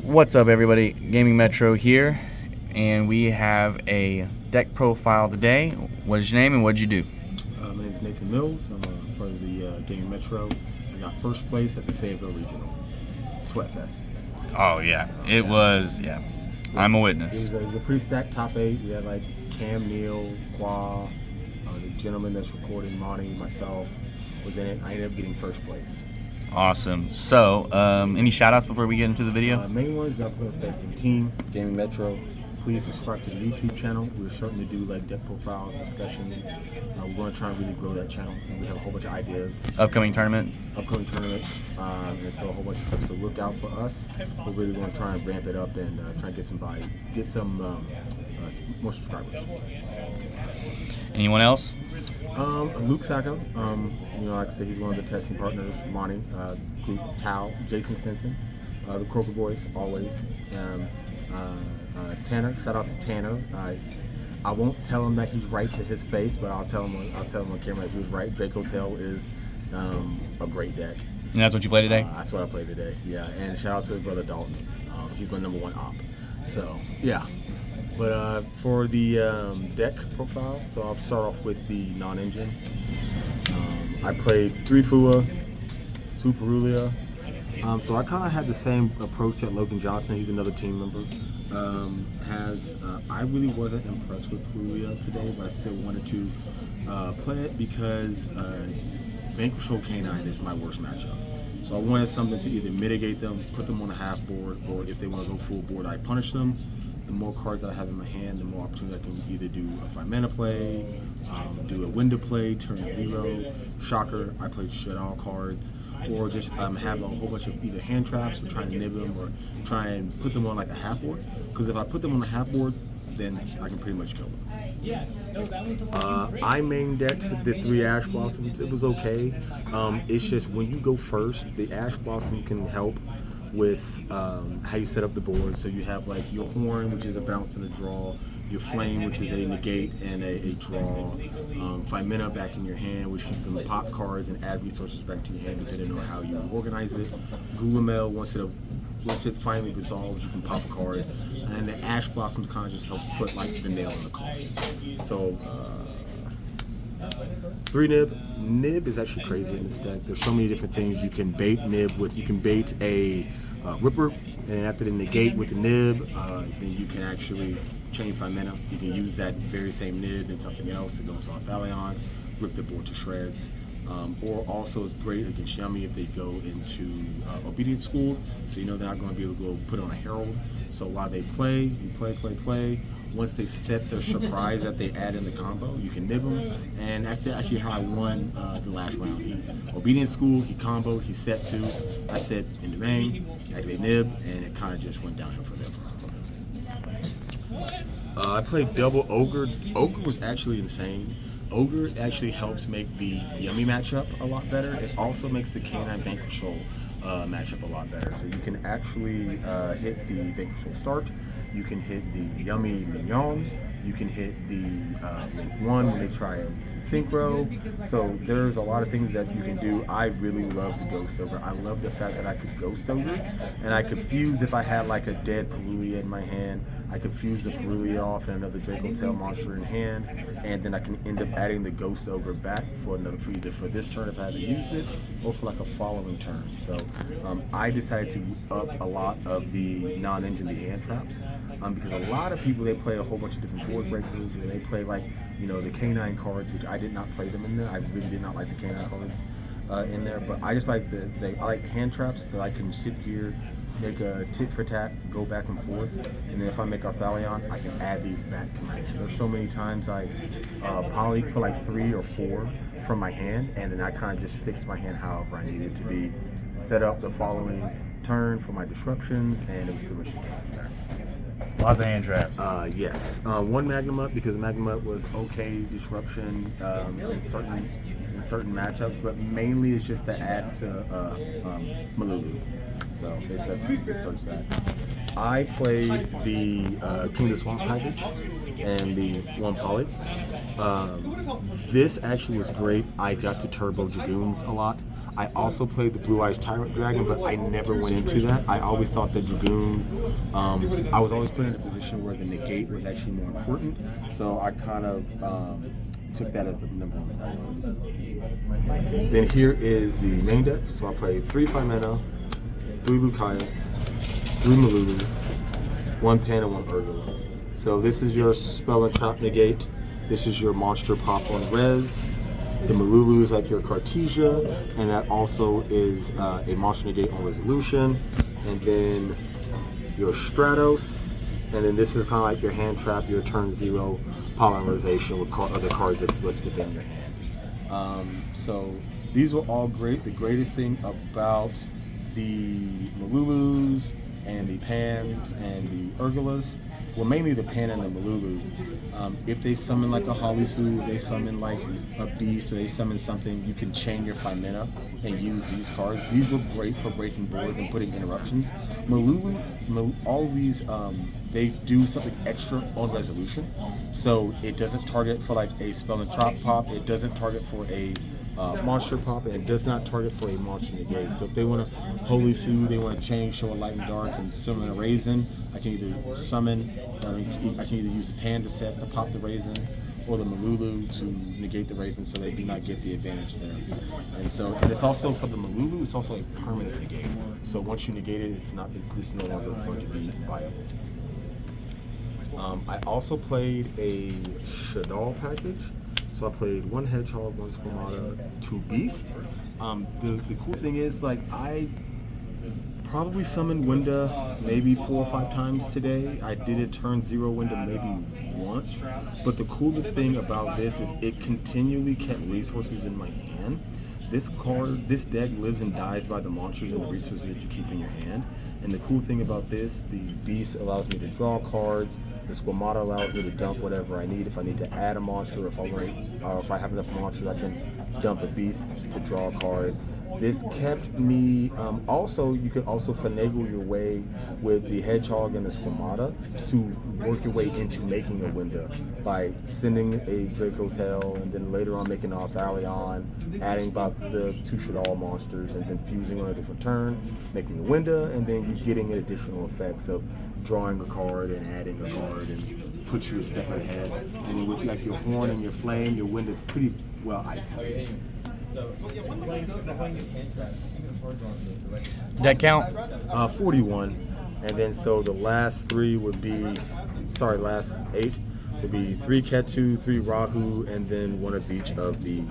What's up, everybody? Gaming Metro here, and we have a deck profile today. What is your name and what did you do? My name is Nathan Mills. I'm part of the Gaming Metro. I got first place at the Fayetteville Regional Sweatfest. Oh yeah, So, it was. Yeah, I'm a witness. It was a pretty stacked top 8. We had like Cam, Neal, Qua, the gentleman that's recording, Monty, myself was in it. I ended up getting first place. Awesome. So, any shout outs before we get into the video? Main ones, I'm going to thank the team, Gaming Metro. Please subscribe to the YouTube channel. We're starting to do like deck profiles, discussions. We're going to try and really grow that channel. And we have a whole bunch of ideas. Upcoming tournaments, and so a whole bunch of stuff. So look out for us. We're really going to try and ramp it up and try and get some more subscribers. Anyone else? Luke Sacco, like I said, he's one of the testing partners. Monty, Tao, Jason Stinson, the Croker Boys, always. Tanner, shout out to Tanner. I won't tell him that he's right to his face, but I'll tell him on camera that he was right. Dracotail is a great deck. And that's what you played today? That's what I played today, yeah. And shout out to his brother Dalton. He's my #1 op. So, yeah. But for the deck profile, so I'll start off with the non-engine. I played 3 Fua, 2 Perulia. So I kind of had the same approach that Logan Johnson, he's another team member, has. I really wasn't impressed with Perulia today, but I still wanted to play it because Vanquish Canine is my worst matchup. So I wanted something to either mitigate them, put them on a half board, or if they want to go full board, I punish them. The more cards I have in my hand, the more opportunity I can either do a 5-mana play, do a window play, turn 0, shocker, I played Shadoll cards, or just have a whole bunch of either hand traps or try and nib them or try and put them on like a half board. Because if I put them on a half board, then I can pretty much kill them. I main decked the 3 Ash Blossoms. It was okay. It's just when you go first, the Ash Blossom can help with how you set up the board. So you have like your Horn, which is a bounce and a draw, your Flame, which is a negate and a draw, 5 mana back in your hand, which you can pop cards and add resources back to your hand depending on how you organize it. Gulamel, once it finally resolves, you can pop a card, and the Ash Blossoms kind of just helps put like the nail in the coffin. So 3 Nib is actually crazy in this deck. There's so many different things you can bait Nib with. You can bait a Ripper, and after the negate with the Nib, then you can actually chain 5 mana. You can use that very same Nib and something else to go into Arthalion, rip the board to shreds. Or also it's great against Yummy if they go into Obedience School, so you know they're not going to be able to go put on a Herald. So while they play, you play. Once they set their surprise that they add in the combo, you can nib them, and that's actually how I won the last round. Obedience School, he comboed, he set 2, I set in the main, activate nib, and it kind of just went downhill for them. I played double Ogre. Ogre was actually insane. Ogre actually helps make the Yummy matchup a lot better. It also makes the Canine Vanquish matchup a lot better. So you can actually hit the Vanquish start. You can hit the Yummy Mignon. You can hit the Link 1 when they try to synchro. So there's a lot of things that you can do. I really love the Ghost Ogre. I love the fact that I could Ghost Ogre, and I could fuse if I had like a dead Perulia in my hand. I could fuse the Perulia off and another Dracotail monster in hand, and then I can end up adding the Ghost Ogre back for either for this turn if I had to use it, or for like a following turn. So I decided to up a lot of the non-engine, the hand traps, because a lot of people, they play a whole bunch of different board breakers, or they play like, the canine cards, which I did not play them in there. I really did not like the canine cards in there, but I just like I like hand traps that I can sit here, make a tit for tat, go back and forth, and then if I make Arthalion, I can add these back to my hand. There's so many times I poly for like 3 or 4 from my hand, and then I kind of just fix my hand however I need it to be, set up the following turn for my disruptions, and it was pretty much there. Lots of hand traps. Yes. 1 Magnum Up, because Magnum Up was okay disruption in certain in certain matchups, but mainly it's just to add to Malulu. So that's you can search that. I played the King of the Swamp package and the one poly. This actually was great. I got to turbo Dragoons a lot. I also played the Blue Eyes Tyrant Dragon, but I never went into that. I always thought the Dragoon, I was always put in a position where the negate was actually more important. So I kind of took that as the number one. Then here is the main deck. So I played 3 5-mana, 3 Lucaeus, 3 Malulu, 1 Pan, and 1 Urgula. So this is your spell and trap negate. This is your monster pop on res. The Malulu is like your Cartesia, and that also is a monster negate on resolution. And then your Stratos, and then this is kind of like your hand trap, your turn 0 polymerization with other cards that's what's within your hand. So these were all great. The greatest thing about the Malulus and the Pans and the Urgulas, well, mainly the Pan and the Malulu, if they summon like a Holisu, they summon like a Beast, or they summon something, you can chain your 5-mana and use these cards. These look great for breaking board and putting interruptions. All of these, they do something extra on resolution. So it doesn't target for like a spell and trap pop, it doesn't target for a monster pop, and it does not target for a monster negate. So if they want to Holy Sue, they want to change, show a light and dark, and summon a raisin, I can either summon, I can either use the Pan to set to pop the raisin, or the Malulu to negate the raisin, so they do not get the advantage there. And so, and it's also for the Malulu, it's also a permanent negate. So once you negate it, it's no longer going to be viable. I also played a Shadoll package. So I played 1 Hedgehog, 1 Squamata, 2 Beast. The cool thing is, like, I probably summoned Winda maybe 4 or 5 times today. I did a turn 0 Winda maybe once. But the coolest thing about this is it continually kept resources in my hand. This deck lives and dies by the monsters and the resources that you keep in your hand. And the cool thing about this, the Beast allows me to draw cards. The Squamata allows me to dump whatever I need. If I need to add a monster, if I have enough monsters, I can dump a Beast to draw a card. This kept me, also, you could also finagle your way with the Hedgehog and the Squamata to work your way into making a Winda by sending a Dracotail, and then later on making an Arthalion, adding about the 2 Shadoll monsters, and then fusing on a different turn, making a Winda, and then you getting additional effects of drawing a card and adding a card, and put you a step ahead. And with like your Horn and your Flame, your Winda's pretty well isolated. Deck count? 41. And then so the last 3 would be, last 8 would be 3 Ketu, 3 Rahu, and then 1 of each of the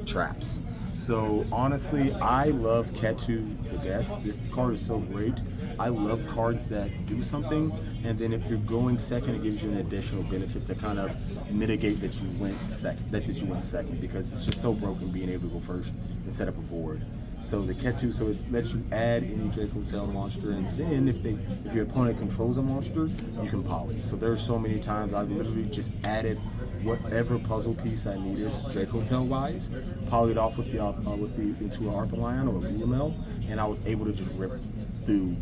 traps. So honestly, I love Ketu the best. This card is so great. I love cards that do something, and then if you're going second, it gives you an additional benefit to kind of mitigate that you went second, because it's just so broken being able to go first and set up a board. So the Ketu, so it lets you add any Dracotail monster, and then if your opponent controls a monster, you can poly. So there's so many times I literally just added whatever puzzle piece I needed, Dracotail wise, polyed off with into an Arthalion or a Gulamel, and I was able to just rip through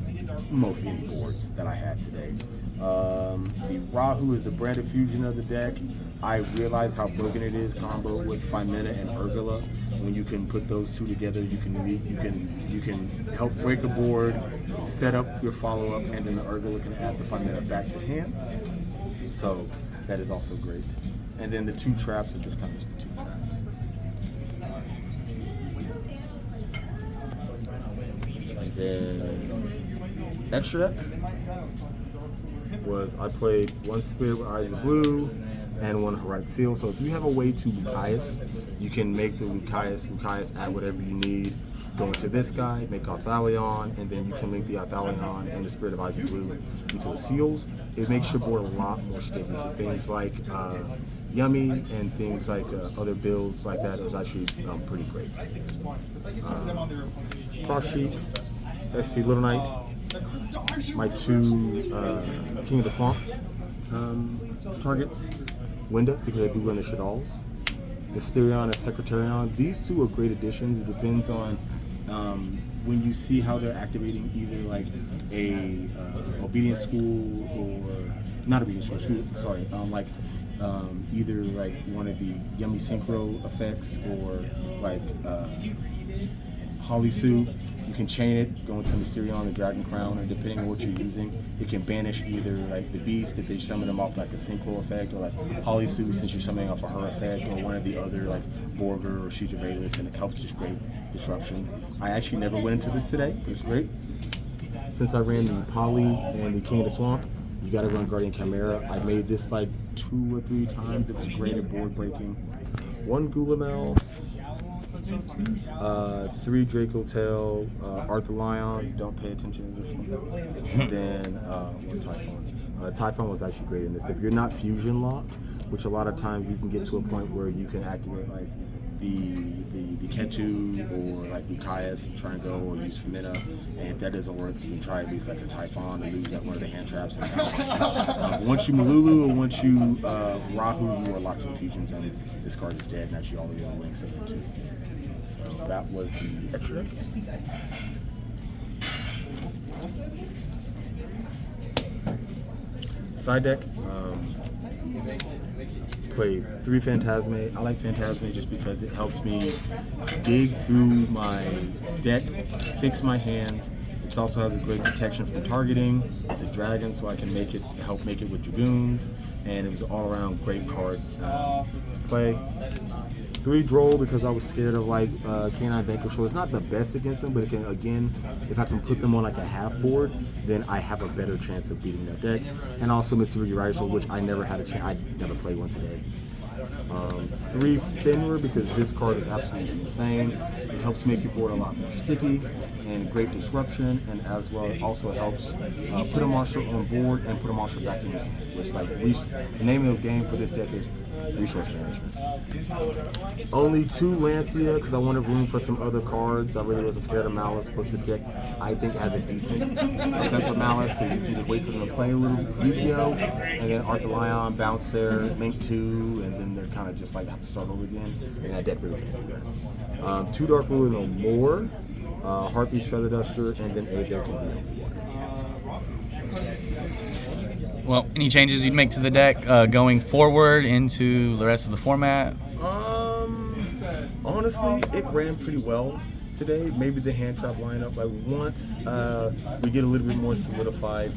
most any boards that I had today. The Rahu is the branded fusion of the deck. I realized how broken it is combo with 5-mana and Urgula. When you can put those 2 together, you can help break a board, set up your follow-up, and then the Urgula can add the 5-mana back to hand. So that is also great. And then the 2 traps are just kind of just the 2 traps. And then extra deck was I played 1 Spirit with Eyes of Blue and 1 Heroic Seal. So if you have a way to Lucaeus, you can make the Lucaeus add whatever you need. Go into this guy, make Arthalion, and then you can link the Arthalion and the Spirit of Eyes of Blue into the seals. It makes your board a lot more sticky. So things like Yummy and things like other builds like that, it was actually pretty great. Cross sheet, SP Little Knight, my 2 King of the Swamp targets, Winda, because I do run the Shadolls, Mysterion and Secretarion. These two are great additions. It depends on when you see how they're activating either like a obedience school or not obedience school. Sorry, either like one of the Yummy Synchro effects or like Holly Sue. You can chain it, go into Mysterion, the Dragon Crown, and depending on what you're using, it can banish either like the Beast if they summon them off like a Synchro effect, or like Holly Sue since you're summoning off of her effect, or one of the other like Borger or Sheet of Valus, and it helps just great disruption. I actually never went into this today, but it's great. Since I ran the Poly and the King of the Swamp, you gotta run Guardian Chimera. I made this like 2 or 3 times. It was great at board breaking. 1 Gulamel, 3 Dracotail, Arthur Lions. Don't pay attention to this one. Then 1 Typhon. Typhon was actually great in this. If you're not fusion locked, which a lot of times you can get to a point where you can activate like the Ketu or like Lucaeus and try and go or use Femina, and if that doesn't work, you can try at least like a Typhon and lose that one of the hand traps. And once you Malulu or once you Rahu, you are locked in fusion zone. This card is dead, and actually all the other links over too. So that was the extra. Side deck. Played 3 Phantasme. I like Phantasme just because it helps me dig through my deck, fix my hands. It also has a great protection from targeting. It's a dragon, so I can help make it with Dragoons, and it was an all-around great card to play. 3 Droll because I was scared of like Canine Vanquisher. It's not the best against them, but it can, again, if I can put them on like a half board, then I have a better chance of beating that deck. And also Mitsurugi Raizo, which I never had a chance. I never played one today. 3 Fenrir because this card is absolutely insane. It helps make your board a lot more sticky and great disruption, and as well it also helps put a marshal on board and put a marshal back in. Which like the name of the game for this deck is resource management. Only 2 Lancia because I wanted room for some other cards. I really wasn't scared of Malice, plus the deck I think has a decent effect with Malice because you can just wait for them to play a little Yu-Gi-Oh! And then Arthur Lion, bounce there, Link 2, and then they're kind of just like have to start over again. And that deck really can't do that. 2 Dark Ruler no more, Heartbeast Feather Duster, and then A there can be no more. Well, any changes you'd make to the deck going forward into the rest of the format? Honestly, it ran pretty well today. Maybe the hand trap lineup, like once we get a little bit more solidified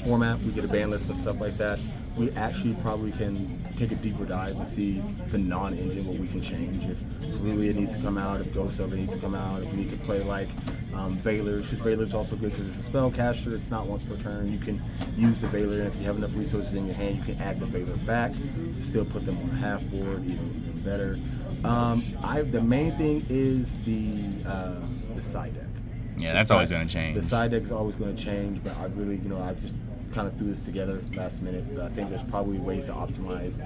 format, we get a ban list and stuff like that, we actually probably can take a deeper dive and see the non-engine, what we can change. If Cerulean needs to come out, if Ghost Over needs to come out, if we need to play like Valors, because Valor's also good because it's a spellcaster, it's not once per turn. You can use the Valor, and if you have enough resources in your hand, you can add the Valor back to still put them on a half board, even better. The main thing is the side deck. Yeah, that's always going to change. The side deck is always going to change, but I really, I just kind of threw this together last minute. But I think there's probably ways to optimize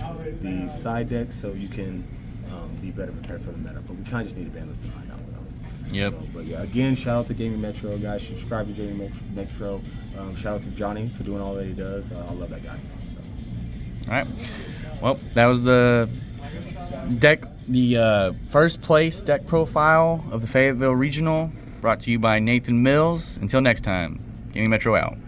the side deck so you can be better prepared for the meta. But we kind of just need a ban list to find out. Yep. So, but yeah, again, shout out to Gaming Metro, guys. Subscribe to Gaming Metro. Shout out to Johnny for doing all that he does. I love that guy. So. All right. Well, that was the deck, the first place deck profile of the Fayetteville Regional, brought to you by Nathan Mills. Until next time, Gaming Metro out.